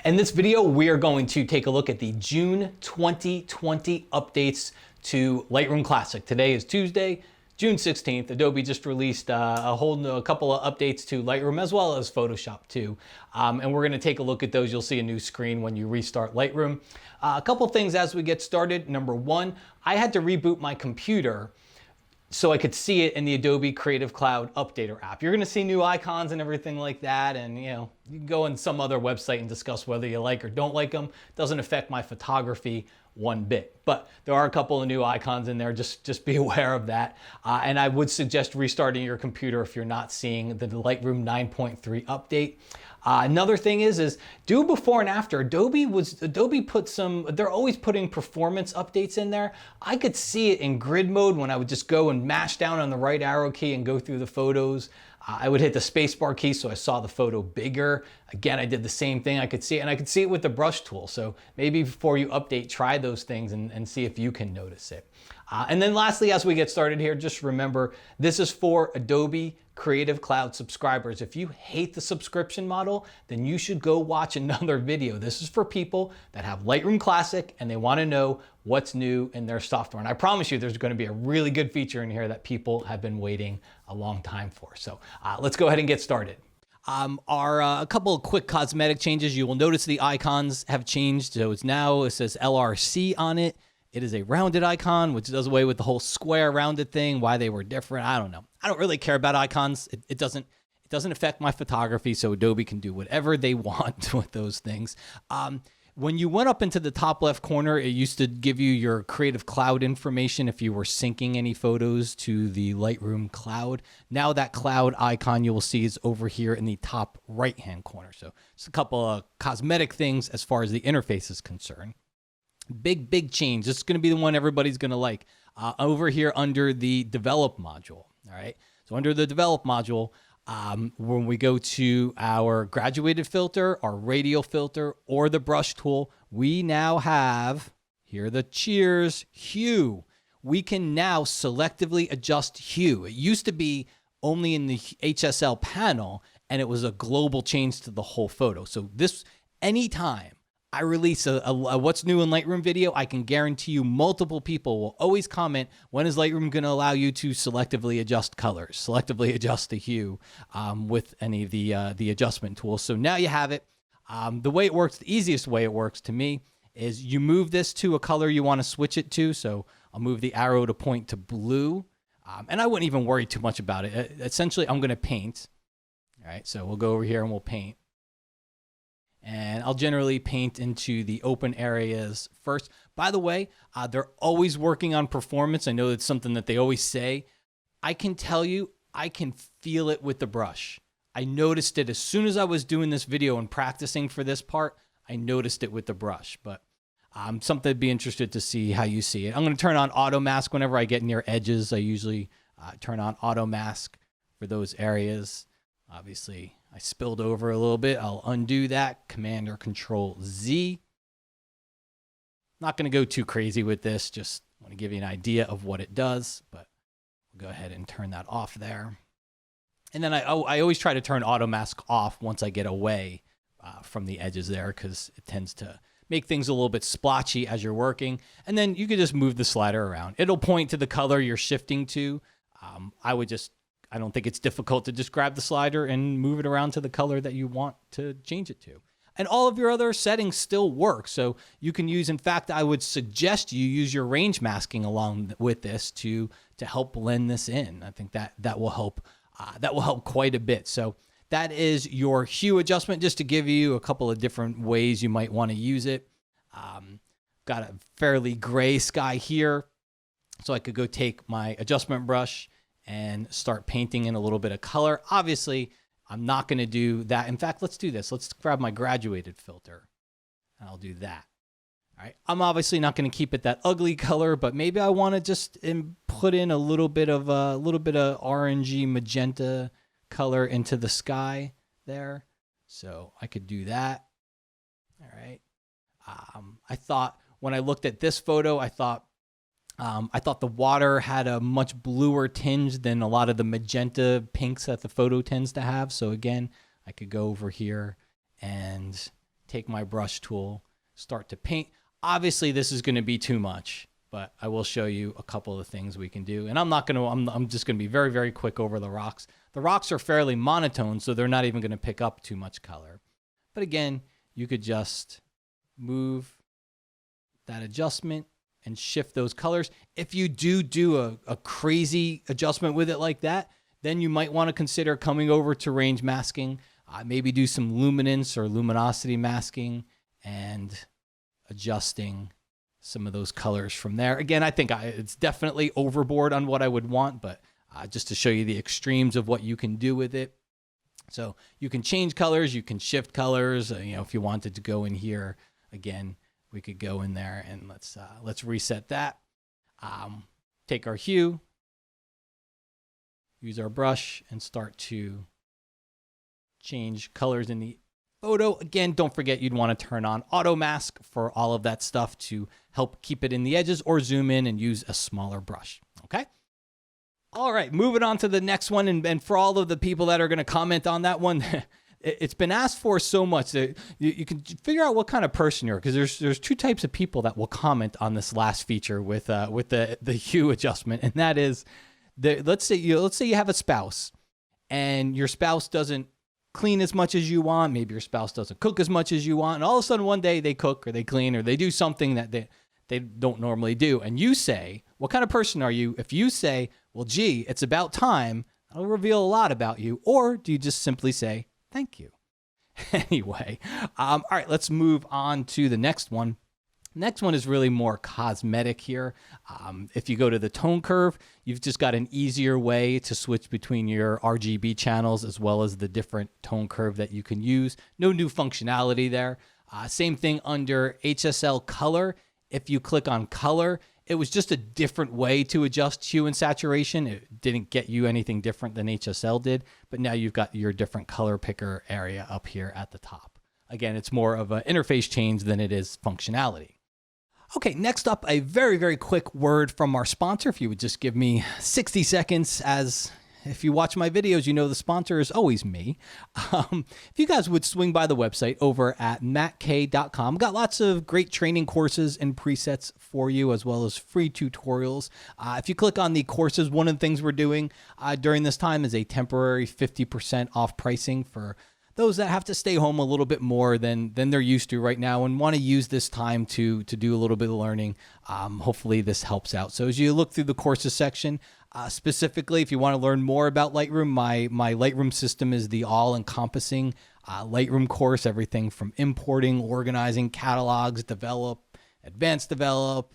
In this video, we are going to take a look at the June 2020 updates to Lightroom Classic. Today is Tuesday, June 16th. Adobe just released a couple of updates to Lightroom as well as Photoshop too. And we're gonna take a look at those. You'll see a new screen when you restart Lightroom. A couple things as we get started. Number one, I had to reboot my computer so I could see it in the Adobe Creative Cloud Updater app. You're gonna see new icons and everything like that, and you can go on some other website and discuss whether you like or don't like them. Doesn't affect my photography one bit, but there are a couple of new icons in there. Just be aware of that. And I would suggest restarting your computer if you're not seeing the Lightroom 9.3 update. Another thing is do before and after. Adobe put they're always putting performance updates in there. I could see it in grid mode when I would just go and mash down on the right arrow key and go through the photos. I would hit the spacebar key so I saw the photo bigger. Again, I did the same thing. I could see it, and I could see it with the brush tool. So maybe before you update, try those things and see if you can notice it. And then lastly, as we get started here, just remember, this is for Adobe Creative Cloud subscribers. If you hate the subscription model, then you should go watch another video. This is for people that have Lightroom Classic and they want to know what's new in their software. And I promise you there's going to be a really good feature in here that people have been waiting a long time for. So let's go ahead and get started. A couple of quick cosmetic changes. You will notice the icons have changed. So it says LRC on it. It is a rounded icon, which does away with the whole square rounded thing. Why they were different, I don't know. I don't really care about icons. It doesn't affect my photography, so Adobe can do whatever they want with those things. When you went up into the top left corner, it used to give you your Creative Cloud information if you were syncing any photos to the Lightroom Cloud. Now that cloud icon you will see is over here in the top right-hand corner. So it's a couple of cosmetic things as far as the interface is concerned. Big change. This is going to be the one everybody's going to like. Over here under the Develop module. All right. So under the Develop module, when we go to our graduated filter, our radial filter, or the brush tool, we now have, here the cheers, hue. We can now selectively adjust hue. It used to be only in the HSL panel, and it was a global change to the whole photo. So this, anytime I release a what's new in Lightroom video, I can guarantee you multiple people will always comment, when is Lightroom going to allow you to selectively adjust colors, selectively adjust the hue with any of the adjustment tools. So now you have it. The way it works, the easiest way it works to me is you move this to a color you want to switch it to. So I'll move the arrow to point to blue. And I wouldn't even worry too much about it. Essentially, I'm going to paint. All right, so we'll go over here and we'll paint. And I'll generally paint into the open areas first. By the way, they're always working on performance. I know it's something that they always say. I can tell you, I can feel it with the brush. I noticed it as soon as I was doing this video and practicing for this part. I noticed it with the brush, but something to be interested to see how you see it. I'm going to turn on auto mask whenever I get near edges. I usually turn on auto mask for those areas. Obviously, I spilled over a little bit. I'll undo that. Command or Control Z. Not going to go too crazy with this. Just want to give you an idea of what it does, but we'll go ahead and turn that off there. And then I always try to turn auto mask off once I get away from the edges there, because it tends to make things a little bit splotchy as you're working. And then you can just move the slider around. It'll point to the color you're shifting to. I don't think it's difficult to just grab the slider and move it around to the color that you want to change it to. And all of your other settings still work. So you can use, in fact, I would suggest you use your range masking along with this to help blend this in. I think that will help. That will help quite a bit. So that is your hue adjustment, just to give you a couple of different ways you might want to use it. Got a fairly gray sky here. So I could go take my adjustment brush and start painting in a little bit of color. Obviously, I'm not going to do that. In fact, let's do this. Let's grab my graduated filter, and I'll do that. All right. I'm obviously not going to keep it that ugly color, but maybe I want to just put in a little bit of orangey magenta color into the sky there. So I could do that. All right. I thought when I looked at this photo, I thought the water had a much bluer tinge than a lot of the magenta pinks that the photo tends to have. So again, I could go over here and take my brush tool, start to paint. Obviously, this is going to be too much, but I will show you a couple of things we can do. And I'm just going to be very, very quick over the rocks. The rocks are fairly monotone, so they're not even going to pick up too much color. But again, you could just move that adjustment and shift those colors. If you do a crazy adjustment with it like that, then you might want to consider coming over to range masking, maybe do some luminance or luminosity masking and adjusting some of those colors from there. Again, I think it's definitely overboard on what I would want, but just to show you the extremes of what you can do with it. So you can change colors, you can shift colors. If you wanted to go in here, again, we could go in there and let's reset that. Take our hue, use our brush, and start to change colors in the photo. Again, don't forget you'd want to turn on auto mask for all of that stuff to help keep it in the edges, or zoom in and use a smaller brush. Okay. All right, moving on to the next one. And for all of the people that are going to comment on that one, it's been asked for so much that you can figure out what kind of person you're, because there's two types of people that will comment on this last feature with the hue adjustment, and that is let's say you have a spouse and your spouse doesn't clean as much as you want. Maybe your spouse doesn't cook as much as you want, and all of a sudden one day they cook or they clean or they do something that they don't normally do, and you say, what kind of person are you? If you say, well, gee, it's about time, that'll reveal a lot about you. Or do you just simply say, thank you? Anyway, all right, let's move on to the next one. Next one is really more cosmetic here. If you go to the tone curve, you've just got an easier way to switch between your RGB channels as well as the different tone curve that you can use. No new functionality there. Same thing under HSL color. If you click on color, it was just a different way to adjust hue and saturation. It didn't get you anything different than HSL did, but now you've got your different color picker area up here at the top. Again, it's more of an interface change than it is functionality. Okay, next up, a very, very quick word from our sponsor. If you would just give me 60 seconds, as if you watch my videos, you know the sponsor is always me. If you guys would swing by the website over at mattk.com, got lots of great training courses and presets for you, as well as free tutorials. If you click on the courses, one of the things we're doing during this time is a temporary 50% off pricing for those that have to stay home a little bit more than they're used to right now and want to use this time to do a little bit of learning. Hopefully this helps out. So as you look through the courses section, specifically, if you want to learn more about Lightroom, my Lightroom system is the all-encompassing Lightroom course, everything from importing, organizing, catalogs, advanced develop,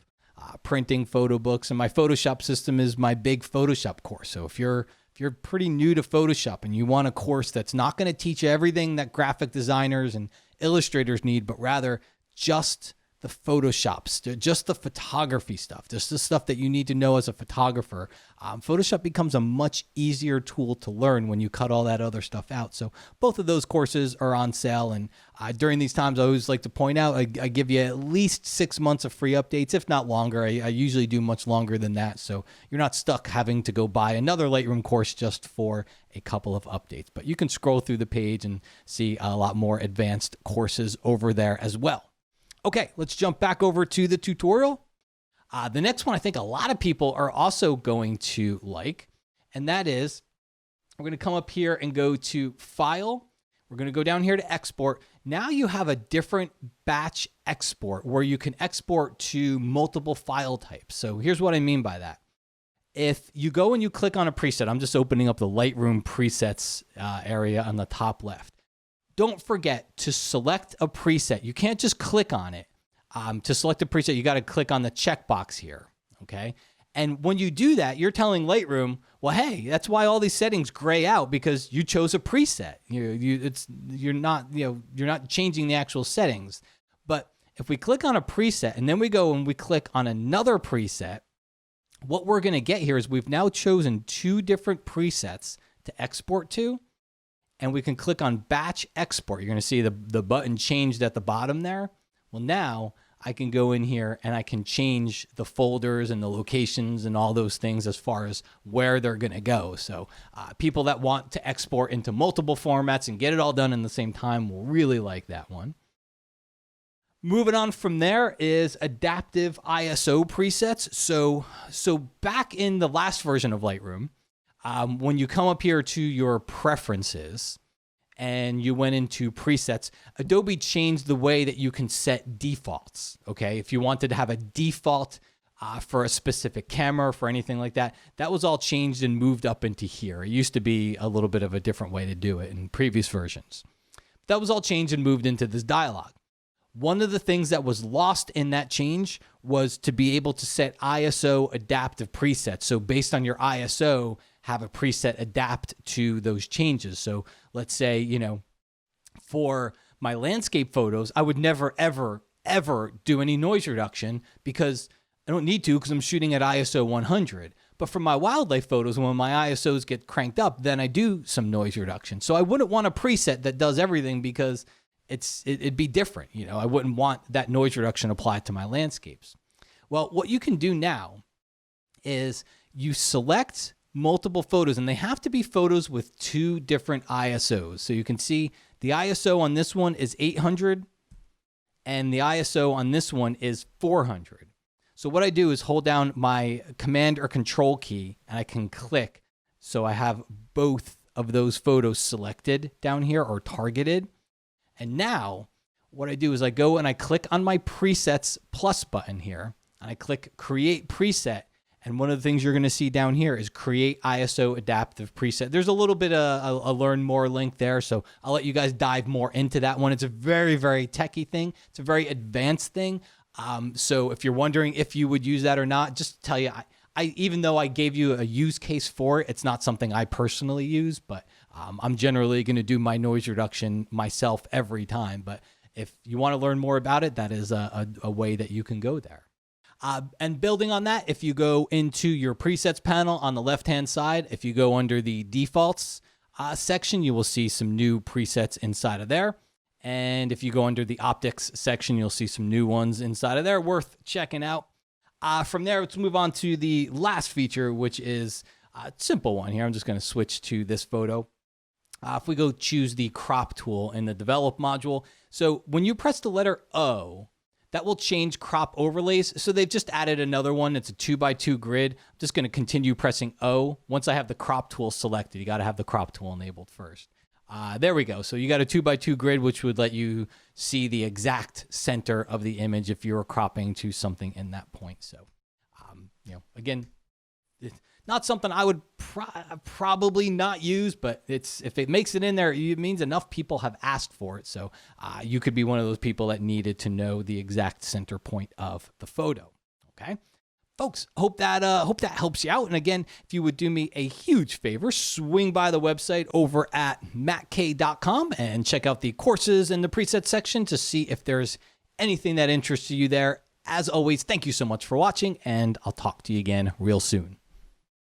printing photo books, and my Photoshop system is my big Photoshop course. So if you're pretty new to Photoshop and you want a course that's not going to teach you everything that graphic designers and illustrators need, but rather just the Photoshops, just the photography stuff, just the stuff that you need to know as a photographer, Photoshop becomes a much easier tool to learn when you cut all that other stuff out. So both of those courses are on sale. And during these times, I always like to point out, I give you at least 6 months of free updates, if not longer. I usually do much longer than that. So you're not stuck having to go buy another Lightroom course just for a couple of updates. But you can scroll through the page and see a lot more advanced courses over there as well. Okay, let's jump back over to the tutorial. The next one I think a lot of people are also going to like, and that is we're going to come up here and go to File. We're going to go down here to Export. Now you have a different batch export where you can export to multiple file types. So here's what I mean by that. If you go and you click on a preset, I'm just opening up the Lightroom presets area on the top left. Don't forget to select a preset. You can't just click on it. To select a preset, you got to click on the checkbox here, okay? And when you do that, you're telling Lightroom, well, hey, that's why all these settings gray out, because you chose a preset. You're not changing the actual settings. But if we click on a preset and then we go and we click on another preset, what we're going to get here is we've now chosen 2 different presets to export to. And we can click on Batch Export. You're going to see the button changed at the bottom there. Well, now I can go in here and I can change the folders and the locations and all those things as far as where they're going to go. So people that want to export into multiple formats and get it all done in the same time will really like that one. Moving on from there is adaptive ISO presets. So back in the last version of Lightroom, when you come up here to your preferences and you went into presets, Adobe changed the way that you can set defaults. Okay, if you wanted to have a default for a specific camera, for anything like that, that was all changed and moved up into here. It used to be a little bit of a different way to do it in previous versions. That was all changed and moved into this dialog. One of the things that was lost in that change was to be able to set ISO adaptive presets. So based on your ISO, have a preset adapt to those changes. So let's say, you know, for my landscape photos, I would never, ever, ever do any noise reduction because I don't need to because I'm shooting at ISO 100. But for my wildlife photos, when my ISOs get cranked up, then I do some noise reduction. So I wouldn't want a preset that does everything because it'd be different. You know, I wouldn't want that noise reduction applied to my landscapes. Well, what you can do now is you select multiple photos, and they have to be photos with two different ISOs. So you can see the ISO on this one is 800 and the ISO on this one is 400. So what I do is hold down my Command or Control key and I can click. So I have both of those photos selected down here or targeted. And now what I do is I go and I click on my presets plus button here and I click create preset. And one of the things you're going to see down here is create ISO adaptive preset. There's a little bit of a learn more link there. So I'll let you guys dive more into that one. It's a very, very techie thing. It's a very advanced thing. So if you're wondering if you would use that or not, just to tell you, I even though I gave you a use case for it, it's not something I personally use, but I'm generally going to do my noise reduction myself every time. But if you want to learn more about it, that is a way that you can go there. And building on that, if you go into your presets panel on the left-hand side, if you go under the defaults section, you will see some new presets inside of there. And if you go under the optics section, you'll see some new ones inside of there worth checking out. From there, let's move on to the last feature, which is a simple one here. I'm just going to switch to this photo. If we go choose the crop tool in the develop module. So when you press the letter O, that will change crop overlays. So they've just added another one. It's a 2x2 grid. I'm just going to continue pressing O. Once I have the crop tool selected, you got to have the crop tool enabled first. There we go. So you got a 2x2 grid, which would let you see the exact center of the image if you were cropping to something in that point. So, you know, again, it's not something I would probably not use, but if it makes it in there, it means enough people have asked for it. So you could be one of those people that needed to know the exact center point of the photo. Okay. Folks, hope that helps you out. And again, if you would do me a huge favor, swing by the website over at mattk.com and check out the courses in the preset section to see if there's anything that interests you there. As always, thank you so much for watching, and I'll talk to you again real soon.